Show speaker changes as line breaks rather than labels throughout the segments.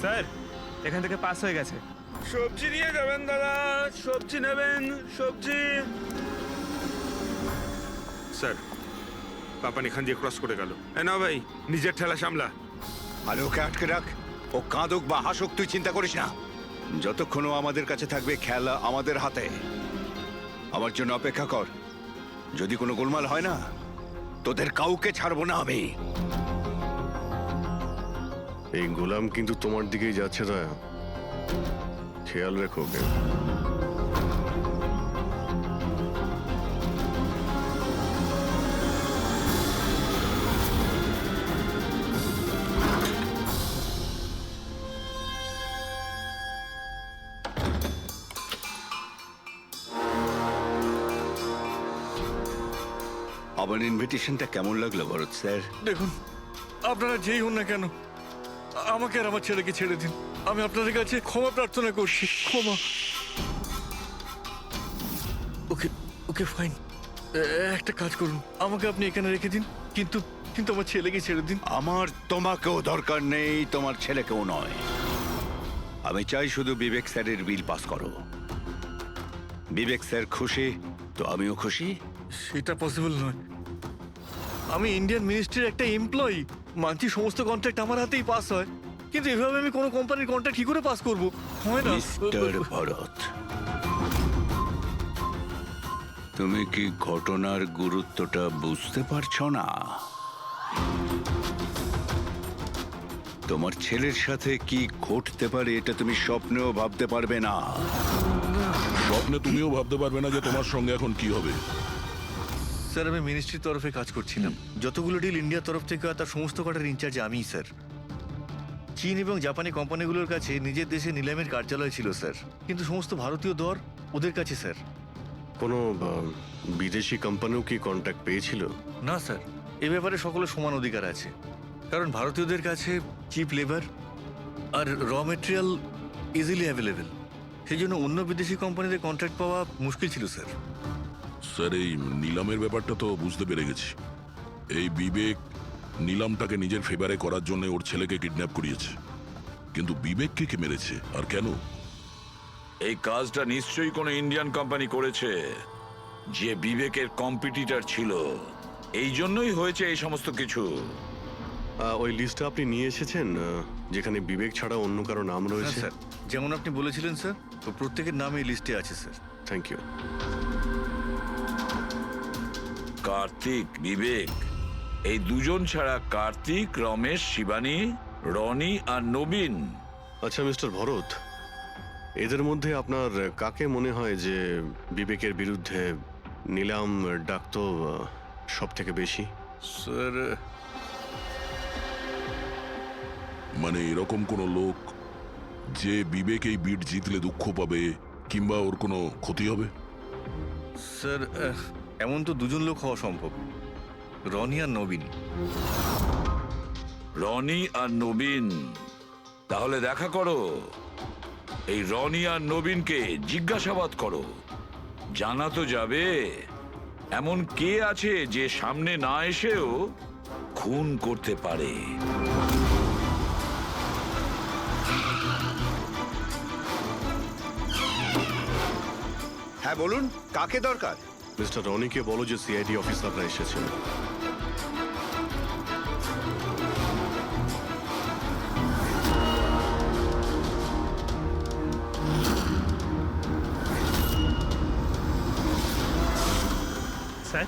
Sir এখান থেকে pass হয়ে গেছে।
সবজি নিয়ে যাবেন দাদা, সবজি নেবেন, সবজি। স্যার পাপান এখান দিয়ে ক্রস করে গেল। না ভাই, নিজের ঠেলা সামলা।
আর ওকে আটকে রাখ। ও কাঁদুক বা হাসুক তুই চিন্তা করিস না। যতক্ষণ ও আমাদের কাছে থাকবে খেলা আমাদের হাতে। আমার জন্য অপেক্ষা কর। যদি কোনো গোলমাল হয় না, তোদের কাউকে ছাড়বো না আমি।
এই গোলাম কিন্তু তোমার দিকেই যাচ্ছে, দয়া, খেয়াল রেখো ওকে।
আমার ইনভিটেশনটা কেমন লাগলো ভরত স্যার?
দেখুন, আপনারা যেই হন না কেন, আমাকে আর আমার ছেলেকে ছেড়ে দিন। আমি আপনাদের কাছে ক্ষমা প্রার্থনা করছি। ক্ষমা। ওকে ওকে ফাইন। একটা কাজ করুন, আমাকে আপনি এখানে রেখে দিন, কিন্তু কিন্তু আমার ছেলেকে ছেড়ে দিন।
আমার তোমাকেও দরকার নেই, তোমার ছেলেকেও নয়। আমি চাই শুধু বিবেক স্যারের বিল পাস করো। বিবেক স্যার খুশি তো আমিও খুশি।
সেটা পসিবল নয়। আমি ইন্ডিয়ান মিনিস্ট্রির একটা এমপ্লয়ি। মানছি সমস্ত কন্ট্রাক্ট আমার হাতেই পাস হয়, কিন্তু এভাবে আমি কোনো কোম্পানির কন্ট্রাক্ট কি করে পাস করবো? হয় না।
মিস্টার ভরত, তুমি কি ঘটনার গুরুত্বটা বুঝতে পারছো না? তোমার ছেলের সাথে কি ঘটতে পারে এটা তুমি স্বপ্নেও ভাবতে পারবে না।
স্বপ্নে তুমিও ভাবতে পারবে না যে তোমার সঙ্গে এখন কি হবে।
স্যার, আমি মিনিস্ট্রির তরফে কাজ করছিলাম। যতগুলো ডিল ইন্ডিয়ার তরফ থেকে হয় তার সমস্ত কটার ইনচার্জ আমিই স্যার। চীন এবং জাপানি কোম্পানিগুলোর কাছে নিজের দেশে নিলামের কার্যালয় ছিল স্যার, কিন্তু সমস্ত ভারতীয় দর ওদের কাছে স্যার।
কোনো বিদেশি কোম্পানিও কি কন্ট্যাক্ট পেয়েছিল?
না স্যার, এ ব্যাপারে সকলের সমান অধিকার আছে, কারণ ভারতীয়দের কাছে চিপ লেবার আর র মেটেরিয়াল ইজিলি অ্যাভেলেবেল। সেই জন্য অন্য বিদেশি কোম্পানিতে কন্ট্রাক্ট পাওয়া মুশকিল ছিল স্যার।
স্যার, এই নিলামের ব্যাপারটা তো বুঝতে পেরে গেছি। এই বিবেক নিলামটাকে নিজের ফেভারে করার জন্য ওর ছেলেকে কিডন্যাপ করিয়েছে, কিন্তু বিবেককে কে মেরেছে আর কেন?
এই কাজটা নিশ্চয়ই কোনো ইন্ডিয়ান কোম্পানি করেছে, যে বিবেকের কম্পিটিটর ছিল। এই জন্যই হয়েছে এই সমস্ত কিছু।
ওই লিস্টটা আপনি নিয়ে এসেছেন, যেখানে বিবেক ছাড়া অন্য কারো নাম
হ্যাঁ
রয়েছে?
স্যার, যেমন আপনি বলেছিলেন স্যার, তো প্রত্যেকের নাম এই লিস্টে আছে sir.
Thank you.
Kartik, Bibek, এই দুজন ছাড়া কার্তিক, রমেশ, শিবানী, রনি আর নবীন।
আচ্ছা মিস্টার ভরত, এদের মধ্যে আপনার কাকে মনে হয় যে বিবেকের বিরুদ্ধে নিলাম ডাকত সব থেকে বেশি?
স্যার,
মানে এরকম কোনো লোক যে বিবেক এই বিট জিতলে দুঃখ পাবে কিংবা ওর কোনো ক্ষতি হবে?
স্যার, এমন তো দুজন লোক হওয়া সম্ভব, রনি আর নবীন।
রনি আর নবীন? তাহলে দেখা করো, এই রনি আর নবীনকে জিজ্ঞাসাবাদ করো। জানা তো যাবে এমন কে আছে যে সামনে না এসেও খুন করতে পারে।
হ্যাঁ বলুন, কাকে দরকার?
মিস্টার রনিকে বলো যে সিআইডি অফিসাররা এসেছেন।
স্যার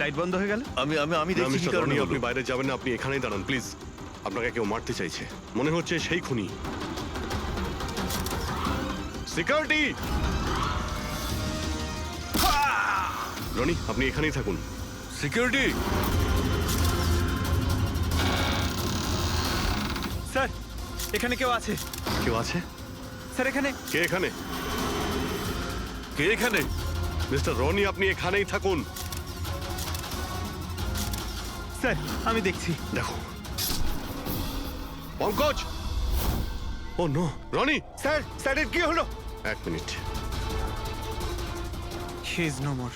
লাইট বন্ধ হয়ে গেল।
আমি আমি আমি
না
দেখছি কি
মিস্টার
কারণে
রনি,
হলো।
আপনি বাইরে যাবেন না, আপনি এখানেই দাঁড়ান প্লিজ। আপনাকে কেউ মারতে চাইছে, মনে হচ্ছে সেই খুনি। সিকিউরিটি! রনি, আপনি এখানেই থাকুন।
সিকিউরিটি!
স্যার এখানে কেউ আছে।
কেউ আছে?
স্যার এখানে।
কে এখানে?
কে এখানে?
মিস্টার রনি, আপনি এখানেই থাকুন।
স্যার আমি দেখছি।
দেখো Pankaj! Oh no, Roni!
Sir, স্যারের কি হলো?
এক minute,
he is no more.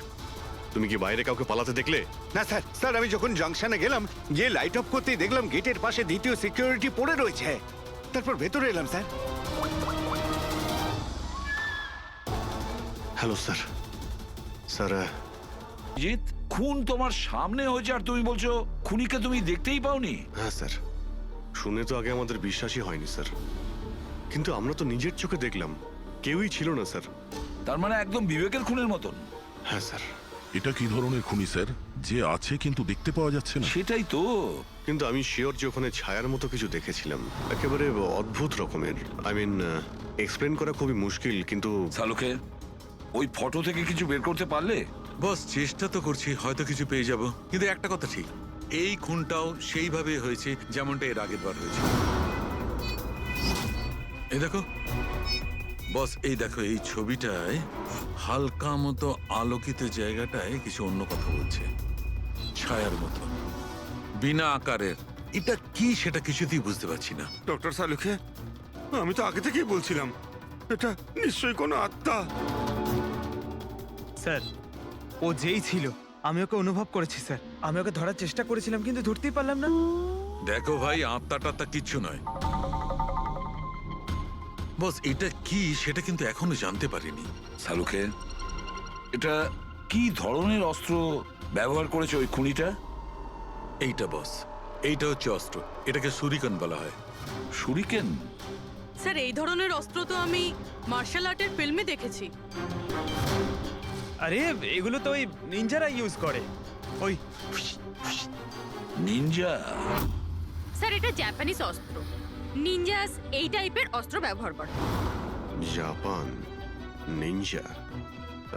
তুমি কি বাইরে কাউকে পালাতে দেখলে?
না স্যার, স্যার আমি যখন জাংশনে গেলাম, গিয়ে লাইট অফ করতেই দেখলাম গেটের পাশে দ্বিতীয় সিকিউরিটি পড়ে রয়েছে। তারপর ভেতরে এলাম sir.
Hello sir. Sir
Jeet, খুন তোমার সামনে হয়েছে আর তুমি বলছো খুনিকে তুমি দেখতেই পাওনি?
হ্যাঁ স্যার, শুনে তো আগে আমাদের বিশ্বাসই হয়নি স্যার, কিন্তু আমরা তো নিজের চোখে দেখলাম কেউই ছিল না স্যার।
তার মানে একদম বিবেকের খুনের মতন।
হ্যাঁ স্যার।
এটা কি ধরনের খুনি স্যার, যে আছে কিন্তু দেখতে পাওয়া যাচ্ছে না?
সেটাই তো।
কিন্তু আমি শিওর যে ওখানে ছায়ার মতো কিছু দেখেছিলাম, একেবারে অদ্ভুত রকমের। আই মিন, এক্সপ্লেন করা খুবই মুশকিল, কিন্তু
সালুকে, ওই ফটো থেকে কিছু বের করতে পারলে?
বস চেষ্টা তো করছি, হয়তো কিছু পেয়ে যাব। কিন্তু একটা কথা ঠিক, এই খুনটাও সেইভাবে হয়েছে যেমনটা এর আগের বার হয়েছে। এই দেখো বস, এই দেখো এই ছবিটায় হালকা মতো আলোকিত জায়গাটায় কিছু অন্য কথা বলছে, ছায়ার মতো, বিনা আকারের। এটা কি সেটা কিছুতেই বুঝতে পারছি না।
ডক্টর সালুখে, আমি তো আগে থেকেই বলছিলাম এটা নিশ্চয়ই কোনো আত্মা।
স্যার, ও যেই ছিল আমি ওকে অনুভব করেছি স্যার। আমি ওকে ধরার চেষ্টা করেছিলাম কিন্তু ধরতেই পারলাম না।
দেখো ভাই, আত্মা টাত্মা কিচ্ছু নয়। বস এটা কি সেটা কিন্তু এখনো জানতে পারিনি।
সালুকে, এটা কি ধরনের অস্ত্র ব্যবহার করেছে ওই খুনিটা?
এইটা বস, এইটা হচ্ছে অস্ত্র, এটাকে সুরিকান বলা হয়।
শুরিকেন?
স্যার, এই ধরনের অস্ত্র তো আমি মার্শাল আর্টের ফিল্মে দেখেছি।
আরে এগুলো তো ওই নিনজারা ইউজ করে, ওই
নিনজা?
স্যার, এটা জাপানিজ অস্ত্র। নিনজাস এই টাইপের অস্ত্র ব্যবহার করে।
জাপান, নিনজা,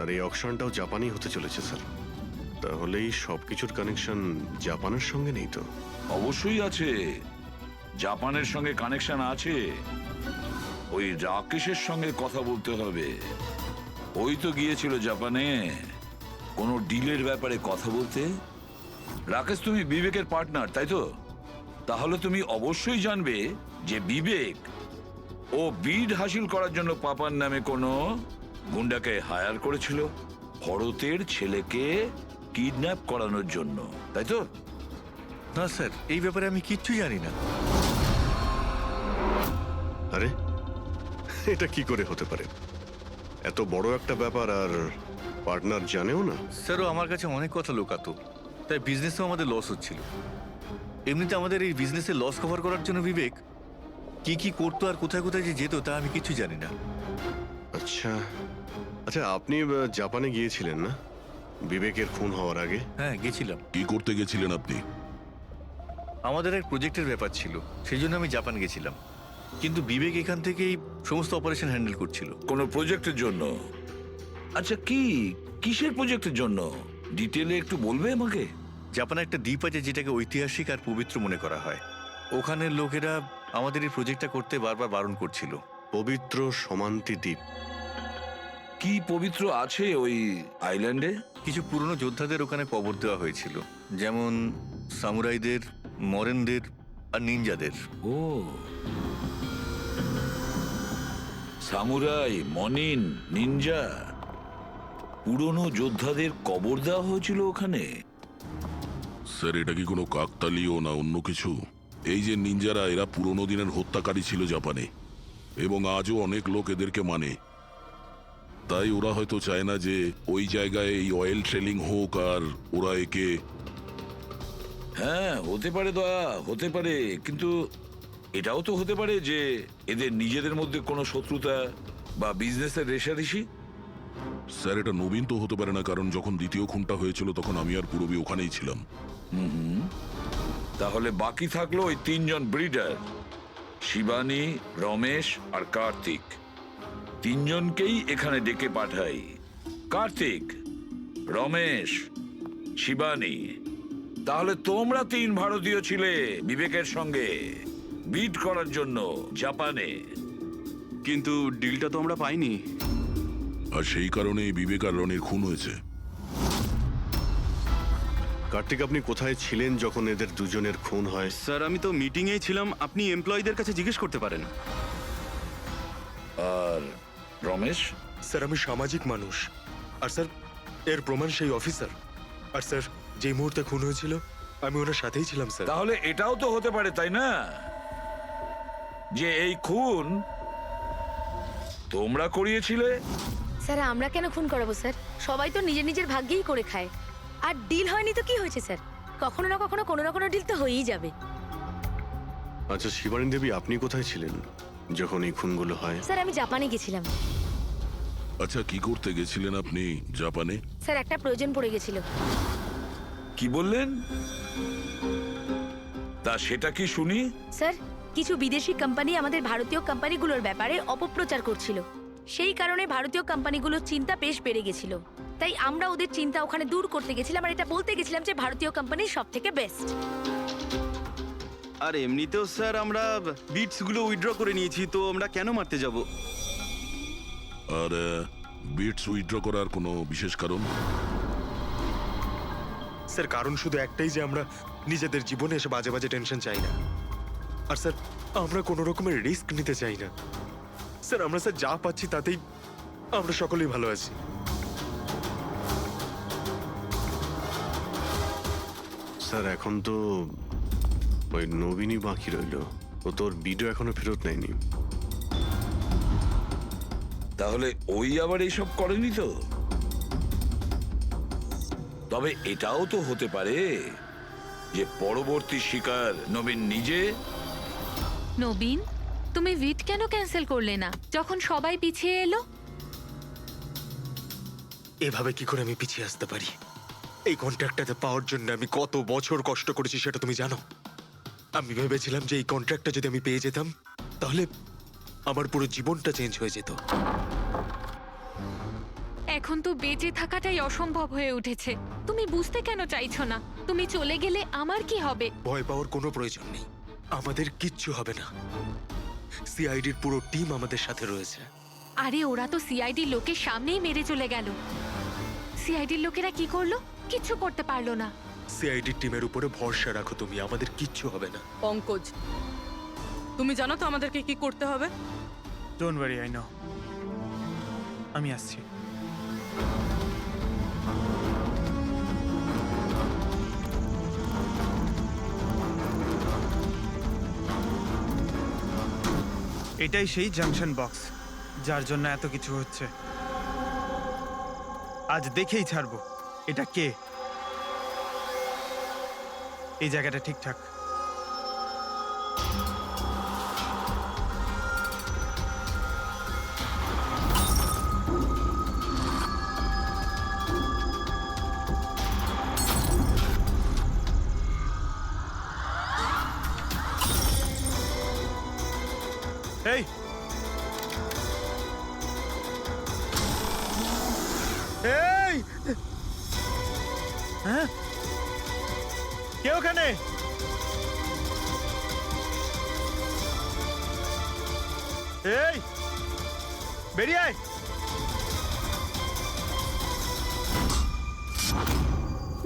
আর এই অকশনটাও জাপানি হতে চলেছে স্যার। তাহলে এই সবকিছুর কানেকশন জাপানের সঙ্গে নেই তো?
অবশ্যই আছে, জাপানের সঙ্গে কানেকশন আছে। ওই রাকেশের সঙ্গে কথা বলতে হবে। ওই তো গিয়েছিল জাপানে কোনো ডিলের ব্যাপারে কথা বলতে। রাকেশ, তুমি বিবেকের পার্টনার তাই তো? তাহলে তুমি অবশ্যই জানবে যে বিবেক ও বিড হাসিল করার জন্য পাপার নামে কোনো গুন্ডাকে হায়ার করেছিল ভরতের ছেলেকে কিডন্যাপ করানোর জন্য, তাই তো?
না স্যার, এই ব্যাপারে আমি কিচ্ছু জানি না।
আরে এটা কি করে হতে পারে? এত বড় একটা ব্যাপার আর পার্টনার জানেও না?
স্যারও আমার কাছে অনেক কথা লুকাতো, তাই বিজনেসেও আমাদের লস হচ্ছিল। এমনিতে আমাদের এই বিজনেসে লস কভার করার জন্য বিবেক কি কি করতো আর কোথায় কোথায় যে যেত তা আমি কিছু জানি না।
আচ্ছা আচ্ছা, আপনি জাপানে গিয়েছিলেন না বিবেকের খুন হওয়ার আগে?
হ্যাঁ, গেছিলাম।
কি করতে গেছিলেন আপনি?
আমাদের এক প্রজেক্টের ব্যাপার ছিল, সেই জন্য আমি জাপান গেছিলাম। কিন্তু বিবেক এখান থেকেই সমস্ত অপারেশন হ্যান্ডেল করছিল।
কোনো প্রজেক্টের জন্য? আচ্ছা, কিসের প্রজেক্টের জন্য ডিটেলে একটু বলবে আমাকে?
জাপানে একটা দ্বীপ আছে যেটাকে ঐতিহাসিক আর পবিত্র মনে করা হয়। ওখানের লোকেরা আমাদের এই প্রজেক্টটা করতে বারবার বারণ করছিল।
পবিত্র সমান্তি দ্বীপ?
কি পবিত্র আছে ওই আইল্যান্ডে?
কিছু পুরনো যোদ্ধাদের ওখানে কবর দেওয়া হয়েছিল, যেমন সামুরাইদের, মরেনদের আর নিনজাদের।
ও, সামুরাই, মনিন, নিনজা, পুরনো যোদ্ধাদের কবর দেওয়া হয়েছিল ওখানে।
স্যার, এটা কি কোনো কাকতালীয় না অন্য কিছু? এই যে নিনজারা, এরা পুরনো দিনের হত্যাকারী ছিল জাপানে, এবং আজও অনেক লোক এদেরকে মানে। তাই ওরা হয়তো চায় না যে ওই জায়গায় এই অয়েল ট্রেলিং হোক, আর ওরা একে...
হ্যাঁ, হতে পারে দয়া, হতে পারে, কিন্তু এটাও তো হতে পারে যে এদের নিজেদের মধ্যে কোনো শত্রুতা বা বিজনেসের রেষারেষি।
স্যার, এটা নবীন তো হতে পারে না, কারণ যখন দ্বিতীয় খুনটা হয়েছিল তখন আমি আর পূরবী ওখানেই ছিলাম।
তাহলে বাকি থাকলো ওই তিনজন ব্রিডার, শিবানী, রমেশ আর কার্তিক। তিনজনকেই এখানে ডেকে পাঠাই। কার্তিক, রমেশ, শিবানী, তাহলে তোমরা তিন ভারতীয় ছিলে বিবেকের সঙ্গে বিট করার জন্য জাপানে।
কিন্তু ডিলটা তো আমরা পাইনি।
আর সেই কারণেই বিবেক আর রনির খুন হয়েছে।
কার্তিক, আপনি কোথায় ছিলেন যখন এদের দুজনের খুন হয়?
স্যার, আমি তো মিটিংয়েই ছিলাম, আপনি এমপ্লয়ীদের কাছে জিজ্ঞেস করতে পারেন।
আর রমেশ?
স্যার, আমি সামাজিক মানুষ, আর স্যার এর প্রমাণ সেই অফিসার। আর স্যার, যে মুহূর্তে খুন হয়েছিল আমি ওনার সাথেই ছিলাম স্যার।
তাহলে এটাও তো হতে পারে, তাই না? যে এই খুন তোমরা করিয়েছিলে?
স্যার আমরা কেন খুন করাবো স্যার? সবাই তো নিজের নিজের ভাগ্যেই করে খায়। আর ডিল হয়নি তো কি হয়েছে স্যার? কখনো না কখনো কোনো না কোনো ডিল তো হয়েই যাবে।
আচ্ছা শিবানী দেবী, আপনি কোথায় ছিলেন যখন এই খুনগুলো হয়?
স্যার আমি জাপানে গেছিলাম।
আচ্ছা, কি করতে গেছিলেন আপনি জাপানে?
স্যার একটা প্রয়োজন পড়ে গেছিল।
কি বললেন? তা সেটা কি শুনি?
স্যার কিছু বিদেশি কোম্পানি আমাদের ভারতীয় কোম্পানিগুলোর ব্যাপারে অপপ্রচার করছিল। সেই কারণে ভারতীয় কোম্পানিগুলোর চিন্তা বেশ বেড়ে গেছিল। তাই আমরা ওদের চিন্তা ওখানে দূর করতে গেছিলাম আর এটা বলতে গেছিলাম যে ভারতীয় কোম্পানি সব থেকে বেস্ট।
আর এমনিতেও স্যার আমরা বিটস গুলো উইথড্র করে নিয়েছি, তো আমরা কেন মারতে যাব?
আর বিটস উইথড্র করার কোনো বিশেষ কারণ?
স্যার কারণ শুধু একটাই যে আমরা নিজেদের জীবনে এসে বাজে বাজে টেনশন চাই না। আর স্যার আমরা কোনো রকমের রিস্ক নিতে চাই না। স্যার আমরা স্যার যা পাচ্ছি তাতেই আমরা সকলেই ভালো আছি।
স্যার এখন তো ওই নবীনই বাকি রইল। ও তোর ভিডিও এখনো ফেরত নেয়নি।
তাহলে ওই আবার এইসব করেনি তো? তবে এটাও তো হতে পারে যে পরবর্তী শিকার নবীন নিজে।
নবীন, তুমি ভিট কেন ক্যান্সেল করলে না যখন সবাই পিছিয়ে এলো?
এভাবে কি করে আমি পিছিয়ে আসতে পারি? এই কন্ট্রাক্টটাতে পাওয়ার জন্য আমি কত বছর কষ্ট করেছি সেটা তুমি জানো। আমি ভেবেছিলাম যে এই কন্ট্রাক্টটা যদি আমি পেয়ে যেতাম তাহলে আমার পুরো জীবনটা চেঞ্জ হয়ে যেত।
এখন তো বেঁচে থাকাটাই অসম্ভব হয়ে উঠেছে। তুমি বুঝতে কেন চাইছো না? তুমি চলে গেলে আমার কি হবে?
ভয় পাওয়ার কোনো প্রয়োজন নেই, আমাদের কিচ্ছু হবে না। সিআইডির পুরো টিম আমাদের সাথে রয়েছে।
আরে ওরা তো সিআইডি লোকের সামনেই মেরে চলে গেল। সিআইডির লোকেরা কি করলো? কিচ্ছু করতে পারলো না।
সিআইডি টিমের উপরে ভরসা রাখো তুমি, আমাদের কিচ্ছু হবে না।
পঙ্কজ, তুমি জানো তো আমাদেরকে কি করতে হবে?
Don't worry, I know. আমি আসছি। এটাই সেই জাংশন বক্স যার জন্য এত কিছু হচ্ছে। আজ দেখেই ছাড়বো এটা কে। এই জায়গাটা ঠিকঠাক। এই এই হ্যাঁ, কে ওখানে? এই বেরিয়ে আয়।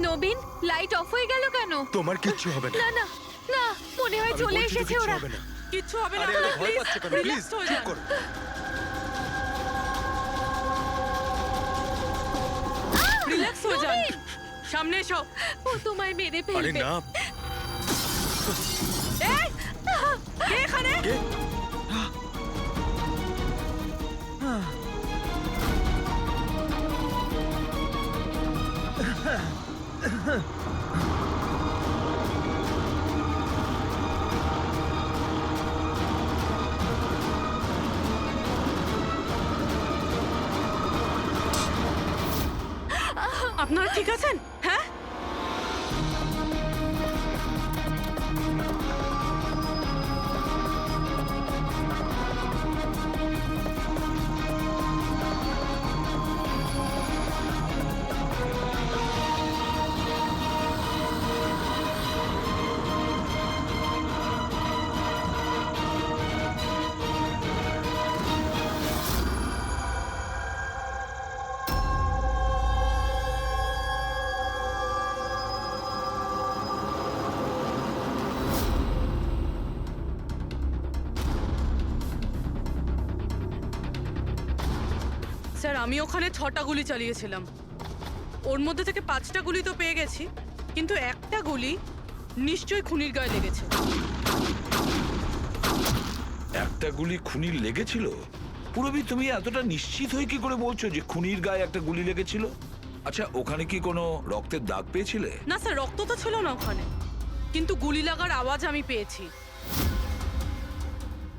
নবীন, লাইট অফ হয়ে গেল কেন?
তোমার কিচ্ছু হবে না।
না না না, মনে হয়
আমি
চলে
বলছি তো
এসেছে
কিচ্ছু
ওরা।
হবে না।
কিচ্ছু হবে না।
আরে আরে ভয় পাচ্ছে কেন? প্লিজ
রিল্যাক্স হয়ে
চুপ
যান।
করো।
রিল্যাক্স হয়ে যান। সামনে এসো।
ও তোমায় মেরে
আরে
ফেলবে।
না।
এই, কে এখানে?
কে?
আপনারা ঠিক আছেন? হ্যাঁ, স্যার আমি ওখানে 6টা গুলি চালিয়েছিলাম। ওর মধ্যে থেকে 5টা গুলি তো পেয়ে গেছি, কিন্তু একটা গুলি নিশ্চয়ই খুনির গায়ে লেগেছে।
একটা গুলি খুনির লেগেছিল? পুরবি, তুমি এতটা নিশ্চিত হয়ে কি করে বলছো যে খুনির গায়ে একটা গুলি লেগেছিল? আচ্ছা, ওখানে কি কোনো রক্তের দাগ পেয়েছিলে?
না স্যার, রক্ত তো ছিল না ওখানে, কিন্তু গুলি লাগার আওয়াজ আমি পেয়েছি।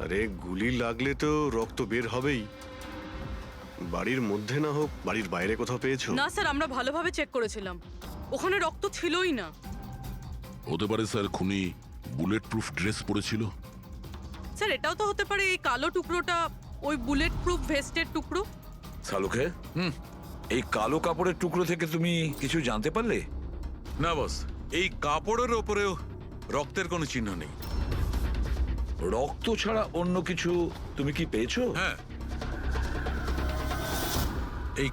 আরে গুলি লাগলে তো রক্ত বের হবেই। বাড়ির মধ্যে না হোক, বাড়ির বাইরে কোথাও পেয়েছো?
না স্যার, আমরা ভালোভাবে চেক করেছিলাম, ওখানে রক্ত ছিলই না।
হতে পারে স্যার খুনি বুলেট প্রুফ ড্রেস পরেছিল।
স্যার, এটাও তো হতে পারে এই কালো টুকরোটা ওই বুলেট প্রুফ ভেস্টের টুকরো।
শালুকে, এই কালো কাপড়ের টুকরো থেকে তুমি কিছু জানতে পারলে?
না বস, এই কাপড়ের ওপরেও রক্তের কোনো চিহ্ন নেই।
রক্ত ছাড়া অন্য কিছু তুমি কি পেয়েছো?
হ্যাঁ, এই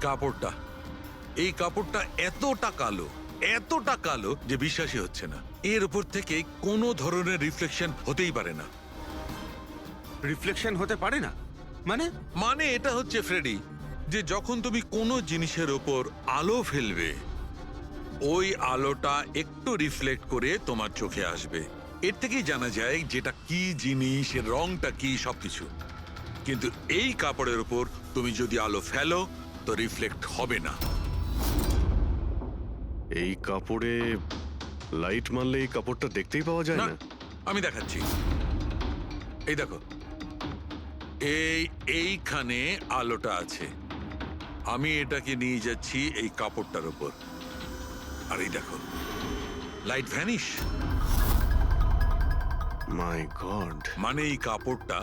কাপড়টা এতটা কালো যে বিশ্বাসই হচ্ছে না। এর উপর থেকে কোনো ধরনের রিফ্লেকশন হতেই পারে না।
রিফ্লেকশন হতে পারে না
মানে এটা হচ্ছে ফ্রেডি, যে যখন তুমি কোনো জিনিসের ওপর আলো ফেলবে, ওই আলোটা একটু রিফ্লেক্ট করে তোমার চোখে আসবে। এর থেকেই জানা যায় যেটা কি জিনিস, এর রংটা কি, সবকিছু। কিন্তু এই কাপড়ের উপর তুমি যদি আলো ফেলো তো রিফ্লেক্ট হবে না।
এই কাপড়ে লাইট মারলে এই কাপড়টা দেখতেই পাওয়া যায়
না,
না।
আমি দেখাচ্ছি। এই দেখো, এইখানে আলোটা আছে, আমি এটাকে নিয়ে যাচ্ছি এই কাপড়টার উপর, আর এই দেখো লাইট ভ্যানিশ।
মাই গড!
মানে এই কাপড়টা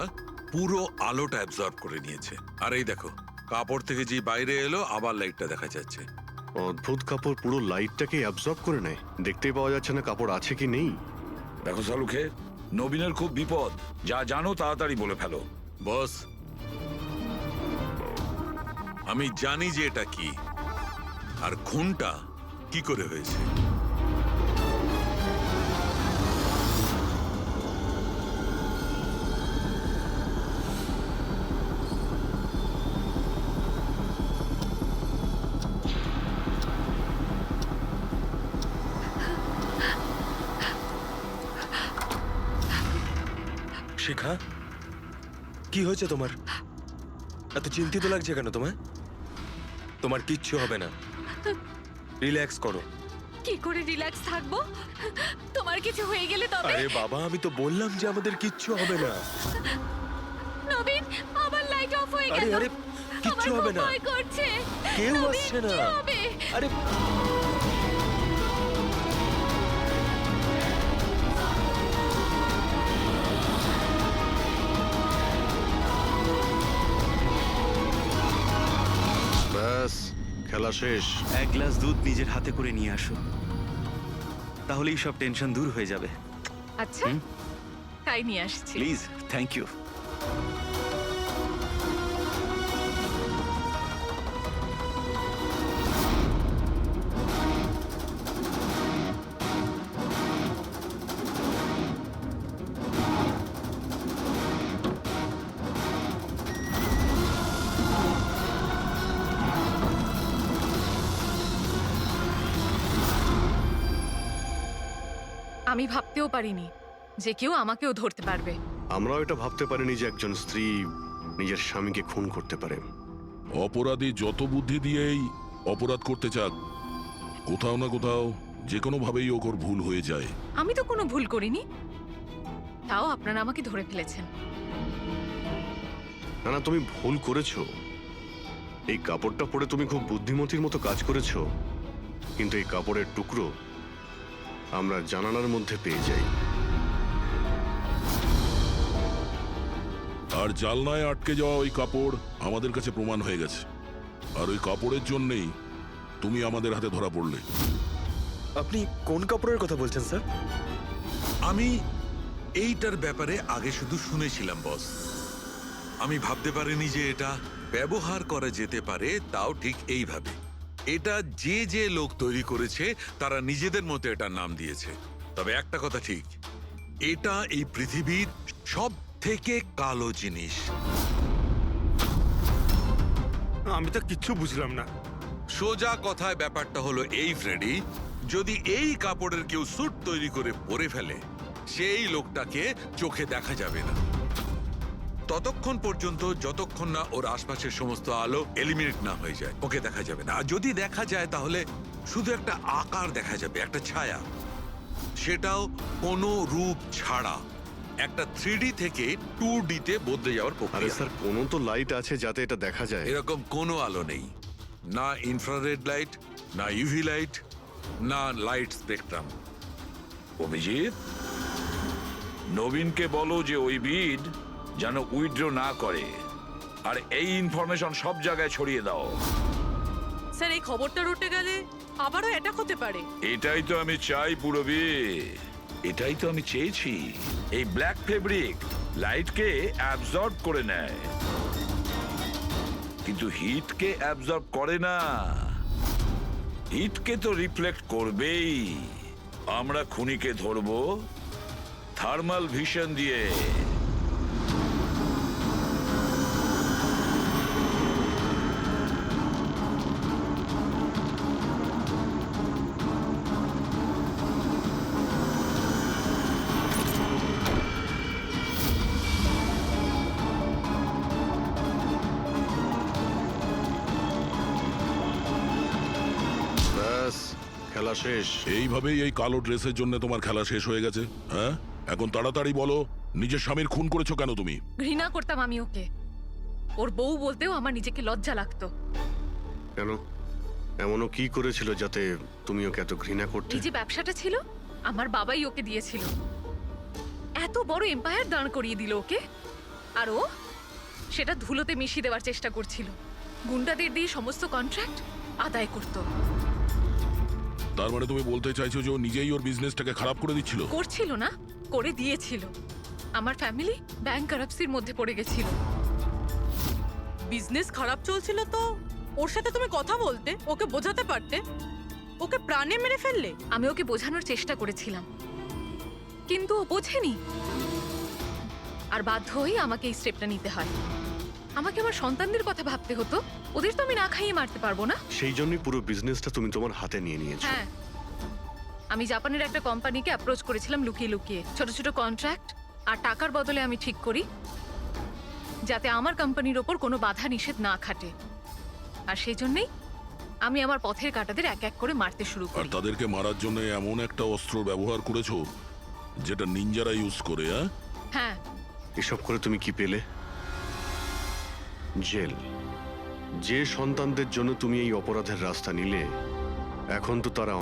পুরো আলোটা অ্যাবজর্ব করে নিয়েছে। আর এই দেখো, কাপড় থেকে যে বাইরে এলো আবার লাইটটা দেখা যাচ্ছে।
অদ্ভুত, কাপড় পুরো লাইটটাকে অ্যাবজর্ব করে নেয়। দেখতেই পাওয়া যাচ্ছে না কাপড় আছে কি নেই।
দেখো শালুকে, নবীনের খুব বিপদ। যা জানো তাড়াতাড়ি বলে ফেলো।
বস, আমি জানি যে এটা কি, আর খুনটা কি করে হয়েছে।
শিখা, কি হয়েছে তোমার? এত চিন্তিত লাগছে কেন তোমায়? তোমার কিচ্ছু হবে না, রিল্যাক্স করো।
কি করে রিল্যাক্স থাকবো? তোমার কিছু হয়ে গেলে তবে?
আরে বাবা, আমি তো বললাম যে আমাদের কিচ্ছু হবে না।
নবীন, আবার লাইট অফ হয়ে
আরে
গেল।
আরে, কিচ্ছু
আমার
হবে
খুব
না,
ভয় করছে।
কেউ
নবীন,
আসছে না।
কি হবে?
আরে
ব্যাস, খেলা শেষ।
এক গ্লাস দুধ নিজের হাতে করে নিয়ে আসো, তাহলেই সব টেনশন দূর হয়ে যাবে।
আচ্ছা, তাই নিয়ে আসছি।
Please, thank you.
আমি ভাবতেও পারিনি যে কেউ আমাকেও ধরতে পারবে।
আমরাও এটা ভাবতে পারিনি যে একজন স্ত্রী নিজের স্বামীকে খুন করতে পারে।
অপরাধী যত বুদ্ধি দিয়েই অপরাধ করতে চাক, কোথাও না কোথাও যে কোনো ভাবেই ওর ভুল হয়ে যায়।
আমি তো কোনো ভুল করিনি, তাও আপনারা আমাকে ধরে ফেলেছেন।
না না, তুমি ভুল করেছো। এই কাপড়টা পরে তুমি খুব বুদ্ধিমতীর মতো কাজ করেছো, কিন্তু এই কাপড়ের টুকরো আমরা জানালার মধ্যে পেয়ে যাই।
আর জালনায় আটকে যাওয়া ওই কাপড় আমাদের কাছে প্রমাণ হয়ে গেছে, আর ওই কাপড়ের জন্যেই তুমি আমাদের হাতে ধরা পড়লে।
আপনি কোন কাপড়ের কথা বলছেন স্যার?
আমি এইটার ব্যাপারে আগে শুধু শুনেছিলাম বস। আমি ভাবতে পারিনি যে এটা ব্যবহার করা যেতে পারে, তাও ঠিক এইভাবে। এটা যে যে লোক তৈরি করেছে তারা নিজেদের মতো এটার নাম দিয়েছে। তবে একটা কথা ঠিক, এটা এই পৃথিবীর সব থেকে কালো জিনিস।
আমি তো কিচ্ছু বুঝলাম না।
সোজা কথায় ব্যাপারটা হলো এই ফ্রেডি, যদি এই কাপড়ের কেউ স্যুট তৈরি করে পরে ফেলে, সেই লোকটাকে চোখে দেখা যাবে না। ততক্ষণ পর্যন্ত যতক্ষণ না ওর আশপাশের সমস্ত আলো এলিমিনেট না হয়ে যায় ওকে দেখা যাবে না। আর যদি দেখা যায় তাহলে শুধু একটা আকার দেখা যাবে, একটা ছায়া, সেটাও কোনো রূপ ছাড়া। একটা 3D থেকে 2D তে বদলে যাওয়ার
আরে
প্রক্রিয়া।
স্যার কোনো তো লাইট আছে যাতে এটা দেখা যায়।
এরকম কোনো আলো নেই, না ইনফ্রারেড লাইট, না ইউভি লাইট, না লাইট স্পেকট্রাম।
অভিজিৎ, নবীনকে বলো যে ওই বিড যেন উইথড্র না করে, আর এই ইনফরমেশন সব জায়গায় ছড়িয়ে দাও।
স্যার এই খবরটা রটে গেলে আবারও অ্যাটাক হতে পারে।
এটাই তো আমি চাই পুরবি, এটাই তো আমি চেয়েছি। এই ব্ল্যাক ফেব্রিক লাইটকে অ্যাবজর্ব করে নেয়, কিন্তু হিটকে অ্যাবজর্ব করে না। হিটকে তো রিফ্লেক্ট করবেই। আমরা খুনিকে ধরবো থার্মাল ভিশন দিয়ে।
ব্যাস খেলা শেষ।
এইভাবেই এই কালো ড্রেসের জন্য তোমার খেলা শেষ হয়ে গেছে? হ্যাঁ, এখন তাড়াতাড়ি বলো, নিজের স্বামীর খুন করেছো কেন তুমি?
ঘৃণা করতাম আমি ওকে। ওর বউ বলতেও আমার নিজেকে লজ্জা লাগতো।
কেন? এমনও কি করেছিল যাতে তুমি ওকে এত ঘৃণা করতে?
এই যে ব্যবসাটা ছিল, আমার বাবাই ওকে দিয়েছিল। এত বড় এম্পায়ার দাঁড় করিয়ে দিল ওকে, আর ও সেটা ধুলোতে মিশিয়ে দেওয়ার চেষ্টা করছিল। গুন্ডাদের দিয়ে সমস্ত কন্ট্রাক্ট আদায় করত।
তার মানে তুমি বলতে চাইছো যে ও নিজেই ওর বিজনেসটাকে খারাপ করে দিচ্ছিল?
করছিল না, করে দিয়েছিল। আমার ফ্যামিলি ব্যাংকারাপসির মধ্যে পড়ে গেছিল।
বিজনেস খারাপ চলছিল তো ওর সাথে তুমি কথা বলতে, ওকে বোঝাতে পারতে। ওকে প্রাণে মেরে ফেললে।
আমি ওকে বোঝানোর চেষ্টা করেছিলাম, কিন্তু ও বোঝেনি। আর বাধ্য হয়ে আমাকে এই স্টেপটা নিতে হয়। আমাকে আমার সন্তানদের কথা ভাবতে হতো, ওদের তো আমি না খাইয়ে মারতে পারবো না।
সেই জন্যই পুরো বিজনেসটা তুমি তোমার হাতে নিয়ে নিয়েছো।
হ্যাঁ, আমি জাপানের একটা কোম্পানিকে অ্যাপ্রোচ করেছিলাম লুকিয়ে লুকিয়ে। ছোট ছোট কন্ট্রাক্ট আর টাকার বদলে আমি ঠিক করি যাতে আমার কোম্পানির ওপর কোনো বাধা নিষেধ না খাটে। আর সেই জন্যই আমি আমার পথের কাঁটাদের এক এক করে মারতে শুরু
আর
করি।
তাদেরকে মারার জন্য এমন একটা অস্ত্র ব্যবহার করেছো যেটা নিনজারা ইউজ করে?
হ্যাঁ,
এসব করে তুমি কি পেলে? জেল। যে সন্তানদের জন্য তুমি এই অপরাধের রাস্তা নিলে, এখন তো তারা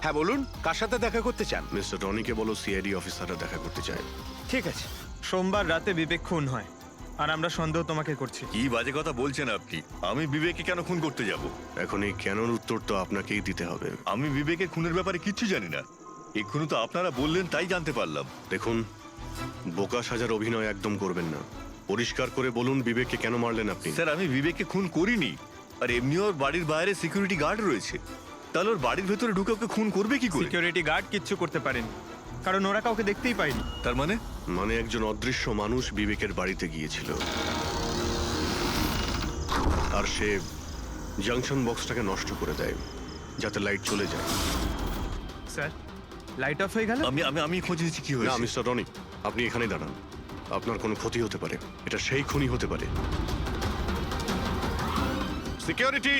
হ্যাঁ বলুন, কার সাথে দেখা করতে চান?
মিস্টার রনিকে বলো সিআইডি অফিসাররা দেখা করতে চায়।
ঠিক আছে। সোমবার রাতে বিবেক খুন হয়, আর আমরা সন্দেহ তোমাকে করছি।
কি বাজে কথা বলছেন আপনি? আমি বিবেককে কেন খুন করতে যাব?
এখন এই কেনর উত্তর তো আপনাকেই দিতে হবে।
আমি বিবেকের খুনের ব্যাপারে কিচ্ছু জানি না। এক্ষুনি তো আপনারা বললেন তাই জানতে পারলাম।
দেখুন, বোকা সাজার অভিনয় একদম করবেন না। পরিষ্কার করে বলুন বিবেককে কেন মারলেন আপনি?
স্যার, আমি বিবেককে খুন করিনি। আর এমনি ওর বাড়ির বাইরে সিকিউরিটি গার্ড রয়েছে, তাহলে ওর বাড়ির ভেতরে ঢুকে ওকে খুন করবে কি করে?
সিকিউরিটি গার্ড কিচ্ছু করতে পারেনি, কারণ ওরা কাউকে দেখতেই পায়নি।
তার মানে?
মানে একজন অদৃশ্য মানুষ বিবেকের বাড়িতে গিয়েছিল, আর সে জাংশন বক্সটাকে নষ্ট করে দেয় যাতে লাইট চলে যায়।
স্যার, লাইট অফ হয়ে গেল।
আমি আমি আমি খোঁজ নিচ্ছি কি
না
হয়েছে।
মিস্টার রনি, আপনি এখানেই দাঁড়ান। আপনার কোনো ক্ষতি হতে পারে, এটা সেই খুনি হতে পারে। সিকিউরিটি!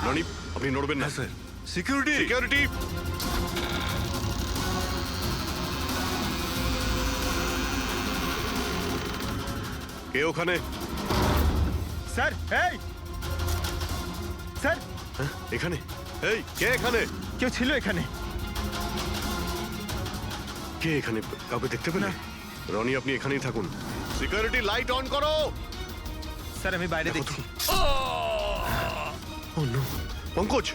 রনি, আপনি নড়বেন না।
Sir, security!
সিকিউরিটি! কে ওখানে?
স্যার, এই স্যার,
হ্যাঁ, এখানে? এই, কে এখানে?
কেউ ছিল এখানে?
কে এখানে? কাউকে দেখতে পেলে? রনি, আপনি এখানেই থাকুন। সিকিউরিটি, লাইট অন করো।
স্যার, আমি বাইরে দেখছি।
ও নো, পঙ্কজ!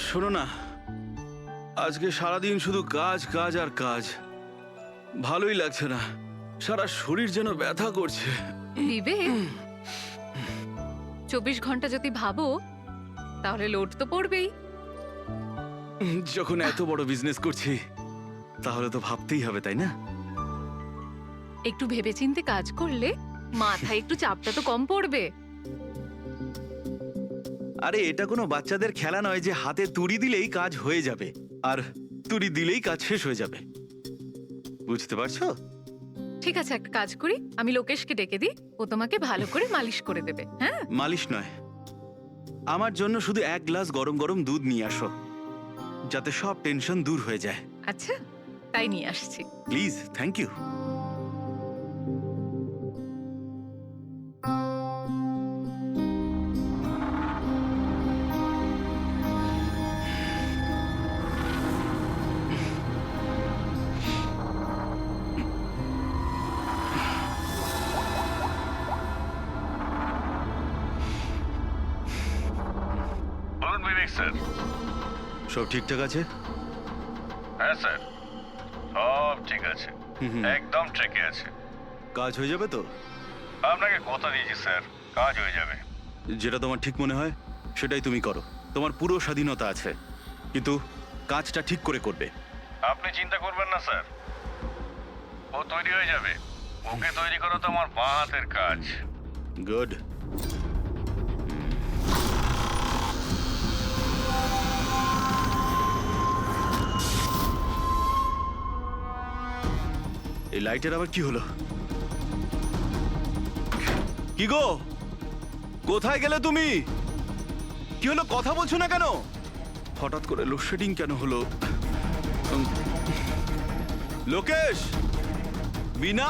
শোনো না, আজকে সারাদিন শুধু কাজ কাজ আর কাজ। ভালোই লাগছে না, সারা শরীর যেন ব্যথা করছে।
বিবেক, 24 ঘন্টা যদি ভাবো তাহলে লোড তো পড়বেই।
যখন এত বড় বিজনেস করছি তাহলে তো ভাবতেই হবে, তাই না?
একটু ভেবেচিন্তে কাজ করলে মাথায় একটু চাপটা তো কম পড়বে।
আরে এটা কোনো বাচ্চাদের খেলা নয় যে হাতে তুড়ি দিলেই কাজ হয়ে যাবে আর তুড়ি দিলেই কাজ শেষ হয়ে যাবে, বুঝতে পারছো?
ঠিক আছে, একটা কাজ করি, আমি লোকেশকে ডেকে দিই, ও তোমাকে ভালো করে মালিশ করে দেবে। হ্যাঁ,
মালিশ নয়, আমার জন্য শুধু 1 গ্লাস গরম গরম দুধ নিয়ে আসো, যাতে সব টেনশন দূর হয়ে যায়।
আচ্ছা, তাই নিয়ে আসছি।
Please, thank you.
বলুন বিবেক স্যার।
সব ঠিকঠাক আছে?
হ্যাঁ স্যার, সব ঠিক আছে, একদম ট্রেকে আছে।
কাজ হয়ে যাবে তো?
আপনাকে কথা দিয়েছি স্যার, কাজ হয়ে যাবে।
যেটা তোমার ঠিক মনে হয় সেটাই তুমি করো, তোমার পুরো স্বাধীনতা আছে, কিন্তু কাজটা ঠিক করে করবে।
আপনি চিন্তা করবেন না স্যার, ও তৈরি হয়ে যাবে। ওকে তৈরি করা তো আমার বাঁ হাতের কাজ।
গুড। এই লাইটের আবার কি হলো? কি গো, কোথায় গেলে তুমি? কি হলো, কথা বলছো না কেন? হঠাৎ করে লোডশেডিং কেন হলো? লোকেশ, বিনা,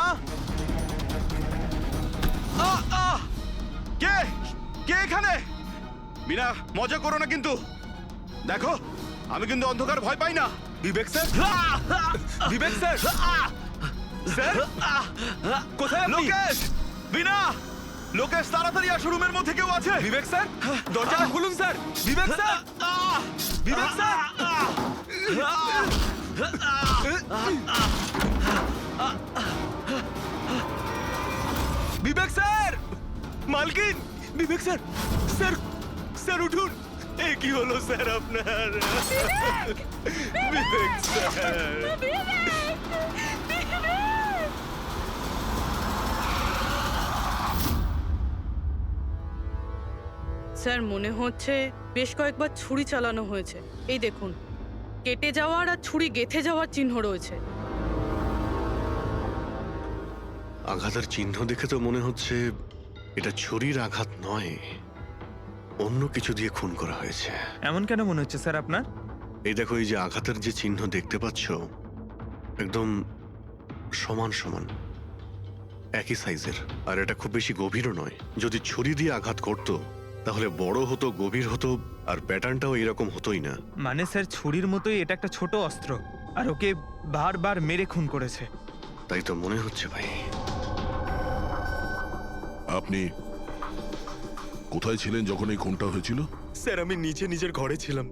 কে কে এখানে? বিনা, মজা করো না কিন্তু। দেখো, আমি কিন্তু অন্ধকার ভয় পাই না। বিবেক স্যার, বিবেক স্যার, স্যার কোথায়? লোকেশ, বিনা, লোকেশ তাড়াতাড়ি আসো, রুমের মধ্যে কেউ আছে। বিবেক স্যার, দরজাটা খুলুন স্যার। বিবেক স্যার, বিবেক স্যার, বিবেক স্যার, মালকিন, বিবেক স্যার, স্যার, স্যার উঠুন। এ কি হলো স্যার আপনার? বিবেক স্যার,
স্যার মনে হচ্ছে বেশ কয়েকবার ছুরি চালানো হয়েছে। এই দেখুন, কেটে যাওয়ার আর ছুরি গেঁথে যাওয়ার চিহ্ন রয়েছে।
আঘাতের চিহ্ন দেখে তো মনে হচ্ছে এটা ছুরির আঘাত নয়, অন্য কিছু দিয়ে খুন করা হয়েছে।
এমন কেন মনে হচ্ছে স্যার আপনার?
এই দেখো, এই যে আঘাতের যে চিহ্ন দেখতে পাচ্ছ, একদম সমান সমান, একই সাইজের, আর এটা খুব বেশি গভীরও নয়। যদি ছুরি দিয়ে আঘাত করতো তাহলে বড় হতো, গভীর হতো, আর প্যাটার্নটাও এরকম হতোই না।
মানে স্যার, ছুরির মতোই এটা একটা ছোট অস্ত্র, আর ওকে বারবার মেরে খুন করেছে।
তাই তো মনে হচ্ছে ভাই।
আপনি কোথায় ছিলেন যখন এই খুনটা হয়েছিল?
স্যার, আমি নিচে নিজের ঘরে ছিলাম।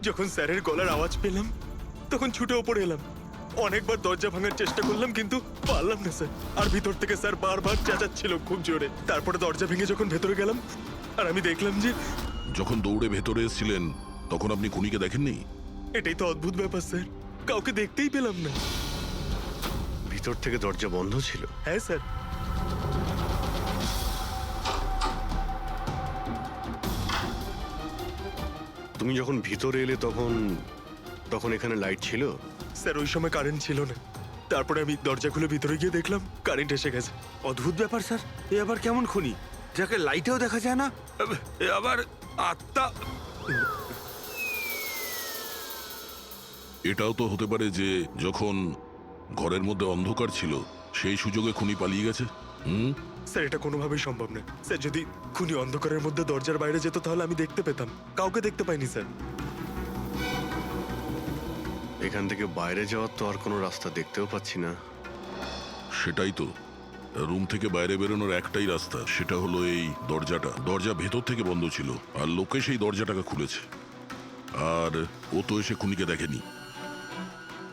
যখন স্যারের গলার আওয়াজ পেলাম তখন ছুটে ওপরে এলাম। অনেকবার দরজা ভাঙার চেষ্টা করলাম কিন্তু পারলাম না স্যার। আর ভিতর থেকে স্যার বারবার চেঁচাচ্ছিল খুব জোরে। তারপরে দরজা ভেঙে যখন ভেতরে গেলাম আর আমি দেখলাম যে...
যখন দৌড়ে ভেতরে এসেছিলেন তখন আপনি খুনিকে দেখেননি?
এটাই তো অদ্ভুত ব্যাপার স্যার, কাউকে দেখতেই পেলাম না।
ভিতর থেকে দরজা বন্ধ ছিল?
হ্যাঁ স্যার।
তুমি যখন ভিতরে এলে তখন তখন এখানে লাইট ছিল?
স্যার, ওই সময় কারেন্ট ছিল না। তারপরে আমি দরজা খুলে ভিতরে গিয়ে দেখলাম কারেন্ট এসে গেছে।
অদ্ভুত ব্যাপার স্যার, এ আবার কেমন খুনি যাকে লাইটেও দেখা যায় না, এ আবার আত্মা।
এটাও তো হতে পারে যে যখন ঘরের মধ্যে অন্ধকার ছিল সেই সুযোগে খুনি পালিয়ে গেছে।
স্যার, এটা কোনোভাবেই সম্ভব না স্যার। যদি খুনি অন্ধকারের মধ্যে দরজার বাইরে যেত তাহলে আমি দেখতে পেতাম, কাউকে দেখতে পাইনি স্যার।
এখান থেকে বাইরে যাওয়ার তো আর কোনো রাস্তা দেখতেও পাচ্ছি না।
সেটাই তো, রুম থেকে বাইরে বেরোনোর একটাই রাস্তা, সেটা হলো এই দরজাটা। দরজা ভেতর থেকে বন্ধ ছিল আর লোকে সেই দরজাটাকে খুলেছে, আর ও তো এসে খুনিকে দেখেনি।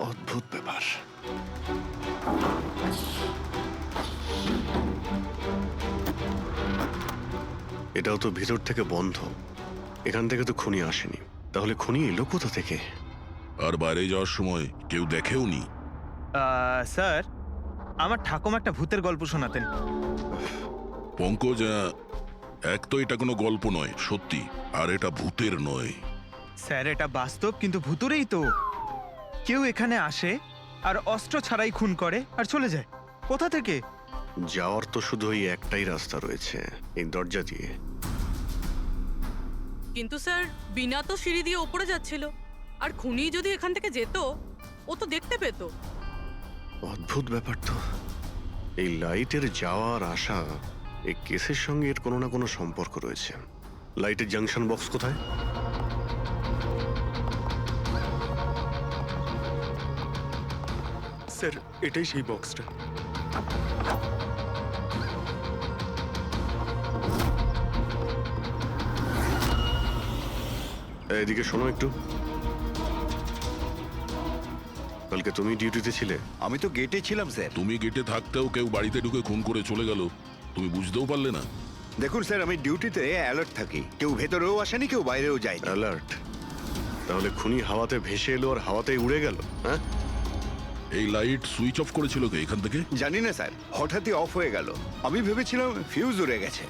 অদ্ভুত ব্যাপার। এটাও তো ভিতর থেকে বন্ধ, এখান থেকে তো খুনি আসেনি। তাহলে খুনি এলো কোথা থেকে?
আর বাইরে যাওয়ার সময় কেউ দেখেও নি?
স্যার, আমার ঠাকুমা একটা ভূতের গল্প শোনাতেন।
পঙ্কজ, এক তো এটা কোনো গল্প নয়, সত্যি। আর এটা ভূতের নয়।
স্যার, এটা বাস্তব, কিন্তু ভুতুরেই তো। কেউ এখানে আসে আর অস্ত্র ছাড়াই খুন করে আর চলে যায়। কোথা থেকে?
যাওয়ার তো শুধু ওই একটাই রাস্তা রয়েছে, এই দরজা দিয়ে।
কিন্তু স্যার, বিনা তো সিঁড়ি দিয়ে ওপরে যাচ্ছিল, আর খুনি যদি এখান থেকে যেত ও তো দেখতে পেত।
অদ্ভুত ব্যাপার তো। এই লাইটের যাওয়ার আসা, এই কেসের সঙ্গে এর কোনো না কোনো সম্পর্ক রয়েছে। লাইটের জাংশন বক্স কোথায়?
স্যার, এটাই সেই বক্সটা।
এদিকে শোনো একটু। কালকে তুমি ডিউটিতে ছিলে?
আমি তো গেটে ছিলাম স্যার।
তুমি গেটে থাকতেও কেউ বাড়িতে ঢুকে খুন করে চলে গেল, তুমি বুঝতেও পারলে না?
দেখুন স্যার, আমি ডিউটিতে অ্যালার্ট থাকি। কেউ ভেতরেও আসেনি, কেউ বাইরেও যায়নি।
অ্যালার্ট? তাহলে খুনি হাওয়াতে ভেসে এলো আর হাওয়াতেই উড়ে গেল? হ্যাঁ,
এই লাইট সুইচ অফ করেছিল কে এখান থেকে?
জানি না স্যার, হঠাৎই অফ হয়ে গেল। আমি ভেবেছিলাম ফিউজ উড়ে গেছে।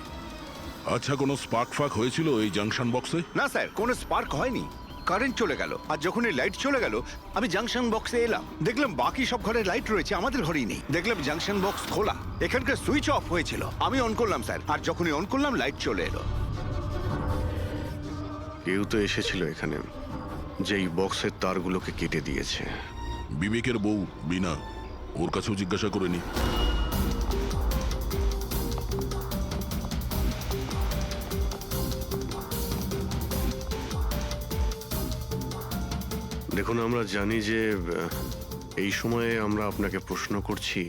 আচ্ছা, কোনো স্পার্ক ফাক হয়েছিল এই জাংশন বক্সে?
না স্যার, কোনো স্পার্ক হয়নি। কারেন্ট চলে গেল, আর যখন এই লাইট চলে গেল আমি জাংশন বক্সে এলাম, দেখলাম বাকি সব ঘরে লাইট রয়েছে, আমাদের ঘরেই নেই। দেখলাম জাংশন বক্স খোলা, এখানকার সুইচ অফ হয়েছিল। আমি অন করলাম স্যার, আর যখনই অন করলাম লাইট চলে এলো।
কেউ তো এসেছিল এখানে, যেই বক্সের তারগুলোকে কেটে দিয়েছে।
বিবেকের বউ বিনা, ওর কাছেও জিজ্ঞাসা করে নি?
দেখুন, আমরা জানি যে এই সময়ে আমরা আপনাকে প্রশ্ন করছি।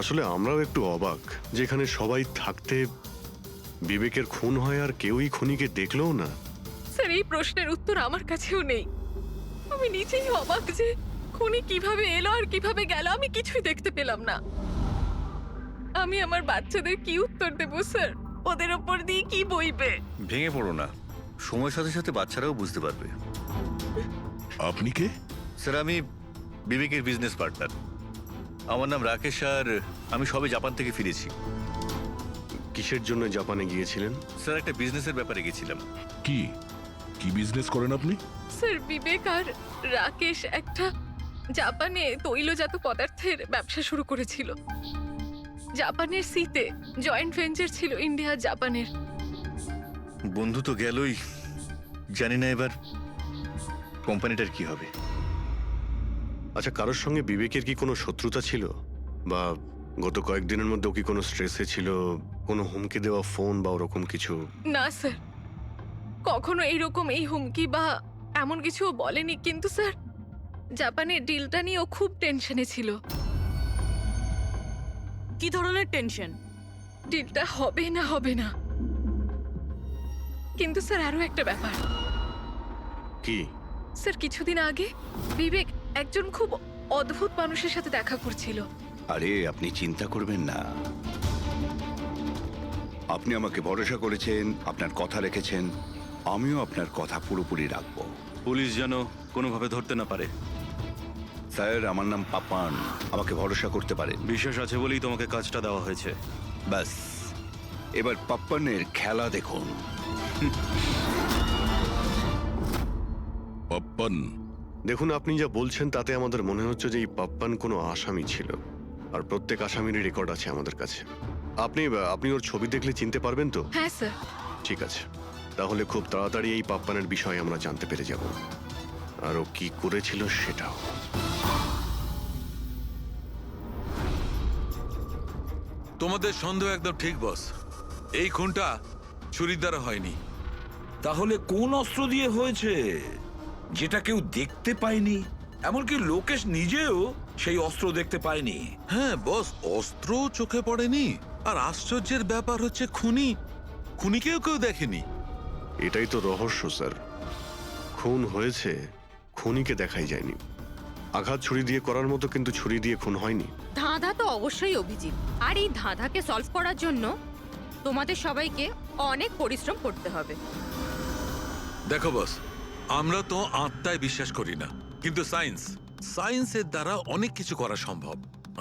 আসলে আমরাও একটু অবাক, যেখানে সবাই থাকতে বিবেকের খুন হয় আর কেউই খুনিকে দেখলেও না।
স্যার, এই প্রশ্নের উত্তর আমার কাছেও নেই। আমি নিজেই অবাক যে খুনি কিভাবে এলো আর কিভাবে গেল, আমি কিছুই দেখতে পেলাম না। আমি আমার বাচ্চাদের কি উত্তর দেব স্যার? ওদের ওপর দিয়ে কি বইবে?
ভেঙে পড়ো না, সময়ের সাথে সাথে বাচ্চারাও বুঝতে পারবে।
আপনি কে?
স্যার, আমি বিবেকের বিজনেস পার্টনার। আমার নাম রাকেশ, আর আমি সবে জাপান থেকে ফিরেছি।
কিসের জন্য জাপানে গিয়েছিলেন?
স্যার, একটা বিজনেসের ব্যাপারে গেছিলাম।
কি কি বিজনেস করেন আপনি?
স্যার, বিবেক আর রাকেশ একটা জাপানে তৈলজাত পদার্থের ব্যবসা শুরু করেছিল। জাপানের সিতে জয়েন্ট ভেঞ্চার ছিল ইন্ডিয়া জাপানের।
বন্ধু তো গেলই, জানি না এবার কোম্পানিটার কি হবে।
আচ্ছা, কারোর সঙ্গে বিবেকের কি কোনো শত্রুতা ছিল, বা গত কয়েকদিনের মধ্যে কি কোনো স্ট্রেসে ছিল, কোনো হুমকি দেওয়া ফোন বা ওরকম কিছু?
না স্যার, কখনো এইরকম এই হুমকি বা এমন কিছু বলেনি। কিন্তু স্যার, জাপানের ডিলটা নিয়ে ও খুব টেনশনে ছিল।
কি ধরনের টেনশন?
ডিলটা হবে না হবে না। কিন্তু স্যার, আরো একটা ব্যাপার।
কি?
স্যার, কিছুদিন আগে বিবেক একজন খুব অদ্ভুত মানুষের সাথে দেখা করছিল।
আরে আপনি চিন্তা করবেন না, আপনি আমাকে ভরসা করেছেন, আপনার কথা রেখেছেন, আমিও আপনার কথা পুরোপুরি রাখবো।
পুলিশ যেন কোনোভাবে ধরতে না পারে।
স্যার, আমার নাম পাপান, আমাকে ভরসা করতে পারেন।
বিশ্বাস আছে বলেই তোমাকে কাজটা দেওয়া হয়েছে।
ব্যাস, এবার পাপ্পানের খেলা দেখুন।
পাপ্পান?
দেখুন, আপনি যা বলছেন তাতে আমাদের মনে হচ্ছে যে এই পাপ্পান কোনো আসামি ছিল, আর প্রত্যেক আসামিরই রেকর্ড আছে আমাদের কাছে। আপনি ওর ছবি দেখলে চিনতে পারবেন তো?
হ্যাঁ স্যার।
ঠিক আছে, তাহলে খুব তাড়াতাড়ি এই পাপ্পানের বিষয়ে আমরা জানতে পেরে যাব, আর ও কি করেছিল সেটাও।
তোমাদের সন্দেহ একদম ঠিক বস, এই খুনটা ছুরির দ্বারা হয়নি।
তাহলে কোন অস্ত্র দিয়ে হয়েছে, যেটা কেউ দেখতে পায়নি? এমনকি লোকেশ নিজেও সেই অস্ত্র দেখতে পায়নি।
হ্যাঁ বস, অস্ত্র চোখে পড়েনি, আর আশ্চর্যের ব্যাপার হচ্ছে খুনিকেও কেউ দেখেনি।
এটাই তো রহস্য স্যার, খুন হয়েছে, খুনিকে দেখাই যায়নি। আঘাত ছুরি দিয়ে করার মতো, কিন্তু ছুরি দিয়ে খুন হয়নি।
ধাঁধা তো অবশ্যই অভিজিৎ, আর এই ধাঁধাকে সলভ করার জন্য
তোমাদের সবাইকে অনেক পরিশ্রম করতে হবে।
দেখো বস, আমরা তো আত্মায় বিশ্বাস করি না, কিন্তু সায়েন্সের দ্বারা অনেক কিছু করা সম্ভব।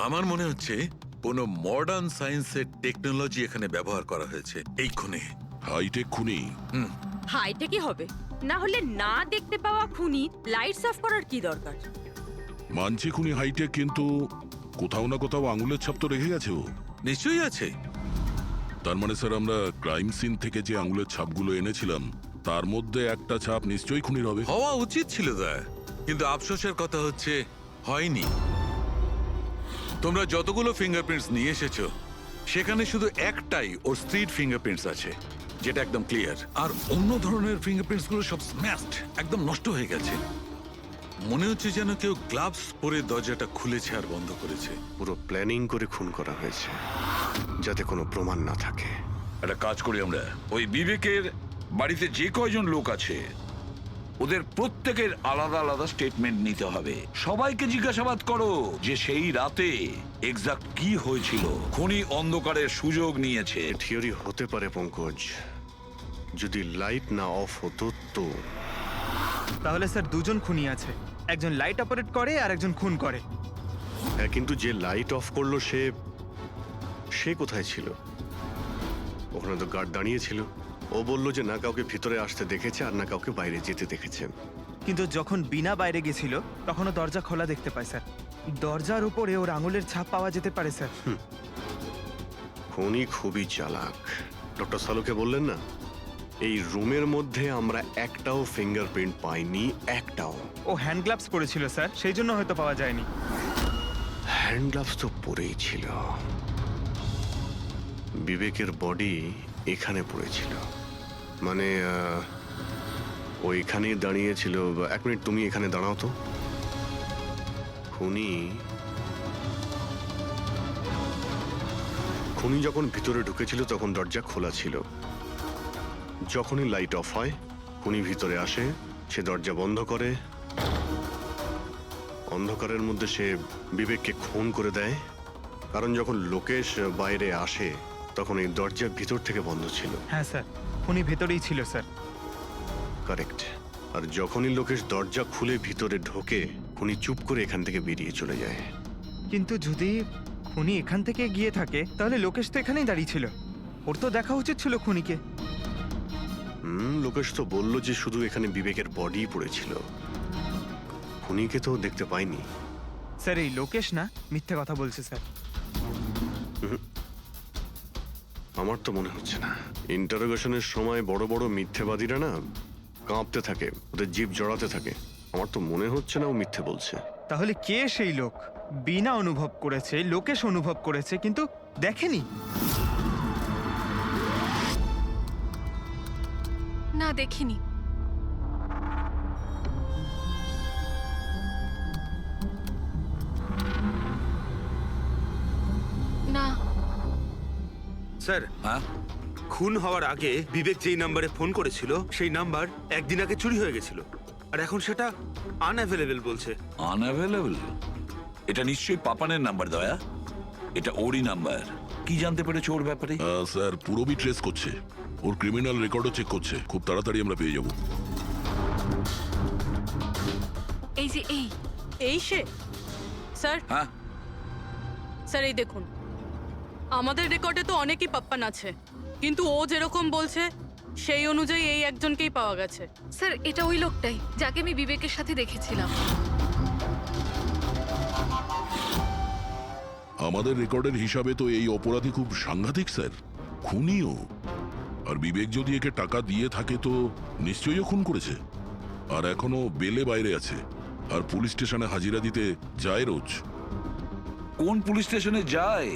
আমার মনে হচ্ছে কোনো মডার্ন সায়েন্সের টেকনোলজি এখানে ব্যবহার করা হয়েছে এই খুনে।
হাইটেক খুনি।
হাইটেকই হবে, না হলে না দেখতে পাওয়া খুনি লাইটস অফ করার কি দরকার?
মানছি খুনি হাইটেক, কিন্তু কোথাও না কোথাও আঙুলের ছাপ তো রেখে গেছে ও।
নিশ্চয়ই আছে।
তার মানে স্যার, আমরা ক্রাইম সিন থেকে যে আঙুলের ছাপগুলো এনেছিলাম তার মধ্যে একটা ছাপ নিশ্চয়ই খুনির হবে।
হওয়া উচিত ছিল দয়া, কিন্তু আফসোসের কথা হচ্ছে হয়নি। তোমরা যতগুলো ফিঙ্গারপ্রিন্টস নিয়ে এসেছো সেখানে শুধু একটাই ওর স্ত্রীর ফিঙ্গারপ্রিন্টস আছে, যেটা একদম ক্লিয়ার। আর অন্য ধরনের ফিঙ্গারপ্রিন্টস গুলো সব স্ম্যাশড, একদম নষ্ট হয়ে গেছে। মনে হচ্ছে যেন কেউ গ্লাভস পরে দরজাটা খুলেছে আর বন্ধ করেছে।
পুরো প্ল্যানিং করে খুন করা হয়েছে যাতে কোনো প্রমাণ না থাকে।
একটা কাজ করি আমরা, ওই বিবেকের বাড়িতে যে কয়জন লোক আছে ওদের প্রত্যেকের আলাদা আলাদা স্টেটমেন্ট নিতে হবে। সবাইকে জিজ্ঞাসাবাদ করো যে সেই রাতে এক্সাক্ট কি হয়েছিল। খুনি অন্ধকারের সুযোগ নিয়েছে।
থিওরি হতে পারে পঙ্কজ, যদি লাইট না অফ হতো তো।
তাহলে স্যার দুজন খুনি আছে, একজন লাইট অপারেট করে আর একজন খুন করে।
হ্যাঁ, কিন্তু যে লাইট অফ করলো সে কোথায় ছিল? ওখানে তো গার্ড দাঁড়িয়ে ছিল। ও বলল যে না কাউকে ভিতরে আসতে দেখেছে আর না কাউকে বাইরে যেতে দেখেছে।
কিন্তু যখন বিনা বাইরে গেছিল তখনও দরজা খোলা দেখতে পায় স্যার। দরজার উপরে ওর আঙুলের ছাপ পাওয়া যেতে পারে স্যার।
খুনি খুবই চালাক। ডক্টর সালুকে বললেন না, এই রুমের মধ্যে আমরা একটাও ফিঙ্গারপ্রিন্ট পাইনি, একটাও।
ও হ্যান্ড গ্লাভস পরেছিল স্যার, সেই জন্য হয়তো পাওয়া যায়নি।
হ্যান্ড গ্লাভস তো পরেই ছিল। বিবেকের বডি এখানে পড়েছিল, মানে ও এখানে দাঁড়িয়েছিল। এক মিনিট, তুমি এখানে দাঁড়াও তো। খুনি যখন ভিতরে ঢুকেছিল তখন দরজা খোলা ছিল। যখনই লাইট অফ হয় খুনি ভিতরে আসে, সে দরজা বন্ধ করে। অন্ধকারের মধ্যে সে বিবেককে খুন করে দেয়, কারণ যখন লোকেশ বাইরে আসে তখন এই দরজা ভিতর থেকে বন্ধ ছিল।
হ্যাঁ স্যার, খুনি ভেতরেই ছিল স্যার।
কারেক্ট। আর যখনই লোকেশ দরজা খুলে ভিতরে ঢোকে খুনি চুপ করে এখান থেকে বেরিয়ে চলে যায়।
কিন্তু যদি খুনি এখান থেকে গিয়ে থাকে তাহলে লোকেশ তো এখানেই দাঁড়িয়ে ছিল, ওর তো দেখা উচিত ছিল খুনিকে।
লোকেশ তো বললো যে শুধু এখানে বিবেকের বডি পড়েছিল, খুনিকে তো দেখতে পাইনি।
স্যার এই লোকেশ না মিথ্যে কথা বলছে স্যার।
আমার তো মনে হচ্ছে না। ইন্টারোগেশনের সময় বড় বড় মিথ্যেবাদীরা না কাঁপতে থাকে, ওদের জিভ জড়াতে থাকে। আমার তো মনে হচ্ছে না ও মিথ্যে বলছে।
তাহলে কে সেই লোক? বিনা অনুভব করেছে, লোকেশ অনুভব করেছে কিন্তু দেখেনি।
না, দেখিনি। না
স্যার,
হ্যাঁ,
খুন হওয়ার আগে বিবেক যেই নাম্বারে ফোন করেছিল সেই নাম্বার একদিন আগে চুরি হয়ে গেছিল, আর এখন সেটা আনঅ্যাভেলেবল বলছে।
আনঅ্যাভেলেবল? এটা নিশ্চয়ই পাপানের নাম্বার দয়া, এটা ওরই নাম্বার। কি জানতে পেরেছো ওর ব্যাপারে?
স্যার, পুরোবি ট্রেস করছে, ওর ক্রিমিনাল রেকর্ডও চেক করছে। খুব তাড়াতাড়ি আমরা পেয়ে যাব।
এই যে
এই সে স্যার।
হ্যাঁ
স্যার এই দেখুন, আমাদের রেকর্ডে তো অনেকই পাপ্পান আছে, কিন্তু ও যেরকম বলছে সেই অনুযায়ী এই একজনকেই পাওয়া গেছে।
স্যার, এটা ওই লোকটাই যাকে আমি বিবেকের সাথে দেখেছিলাম।
আমাদের রেকর্ডের হিসাবে তো এই অপরাধী খুব সাংঘাতিক স্যার, খুনিও। আর বিবেক যদি একে টাকা দিয়ে থাকে তো নিশ্চয়ই ও খুন করেছে। আর এখনো বেলে বাইরে আছে, আর পুলিশ স্টেশনে হাজিরা দিতে যায় রোজ।
কোন পুলিশ স্টেশনে যায়